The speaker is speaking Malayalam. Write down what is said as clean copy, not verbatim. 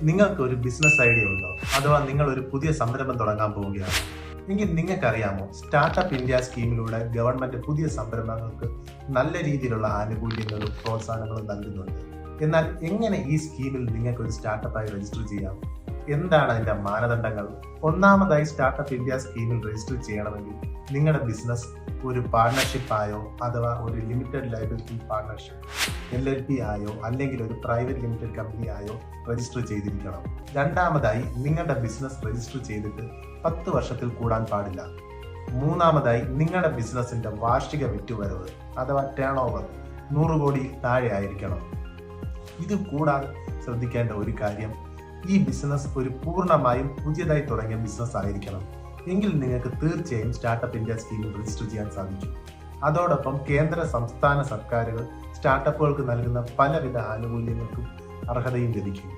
നിങ്ങൾക്ക് ഒരു ബിസിനസ് ഐഡിയ ഉണ്ടോ? അഥവാ നിങ്ങൾ ഒരു പുതിയ സംരംഭം തുടങ്ങാൻ പോവുകയാണ് എങ്കിൽ നിങ്ങൾക്കറിയാമോ, സ്റ്റാർട്ടപ്പ് ഇന്ത്യ സ്കീമിലൂടെ ഗവൺമെന്റ് പുതിയ സംരംഭങ്ങൾക്ക് നല്ല രീതിയിലുള്ള ആനുകൂല്യങ്ങളും പ്രോത്സാഹനങ്ങളും നൽകുന്നുണ്ട്. എന്നാൽ എങ്ങനെ ഈ സ്കീമിൽ നിങ്ങൾക്ക് ഒരു സ്റ്റാർട്ടപ്പായി രജിസ്റ്റർ ചെയ്യാം? എന്താണ് അതിന്റെ മാനദണ്ഡങ്ങൾ? ഒന്നാമതായി, സ്റ്റാർട്ടപ്പ് ഇന്ത്യ സ്കീമിൽ രജിസ്റ്റർ ചെയ്യണമെങ്കിൽ നിങ്ങളുടെ ബിസിനസ് ഒരു പാർട്ണർഷിപ്പ് ആയോ അഥവാ ഒരു ലിമിറ്റഡ് ലയബിലിറ്റി പാർട്ണർഷിപ്പ് LLP ആയോ അല്ലെങ്കിൽ ഒരു പ്രൈവറ്റ് ലിമിറ്റഡ് കമ്പനി ആയോ രജിസ്റ്റർ ചെയ്തിരിക്കണം. രണ്ടാമതായി, നിങ്ങളുടെ ബിസിനസ് രജിസ്റ്റർ ചെയ്തിട്ട് 10 വർഷത്തിൽ കൂടാൻ പാടില്ല. മൂന്നാമതായി, നിങ്ങളുടെ ബിസിനസിന്റെ വാർഷിക വിറ്റുവരവ് അഥവാ ടേൺ ഓവർ 100 കോടി താഴെ ആയിരിക്കണം. ഇത് കൂടാതെ ശ്രദ്ധിക്കേണ്ട ഒരു കാര്യം, ഈ ബിസിനസ് ഒരു പൂർണ്ണമായും പുതിയതായി തുടങ്ങിയ ബിസിനസ് ആയിരിക്കണം. എങ്കിൽ നിങ്ങൾക്ക് തീർച്ചയായും സ്റ്റാർട്ടപ്പ് ഇന്ത്യ സ്കീമിൽ രജിസ്റ്റർ ചെയ്യാൻ സാധിക്കും. അതോടൊപ്പം കേന്ദ്ര സംസ്ഥാന സർക്കാരുകൾ സ്റ്റാർട്ടപ്പുകൾക്ക് നൽകുന്ന പലവിധ ആനുകൂല്യങ്ങൾക്കും അർഹതയും ലഭിക്കും.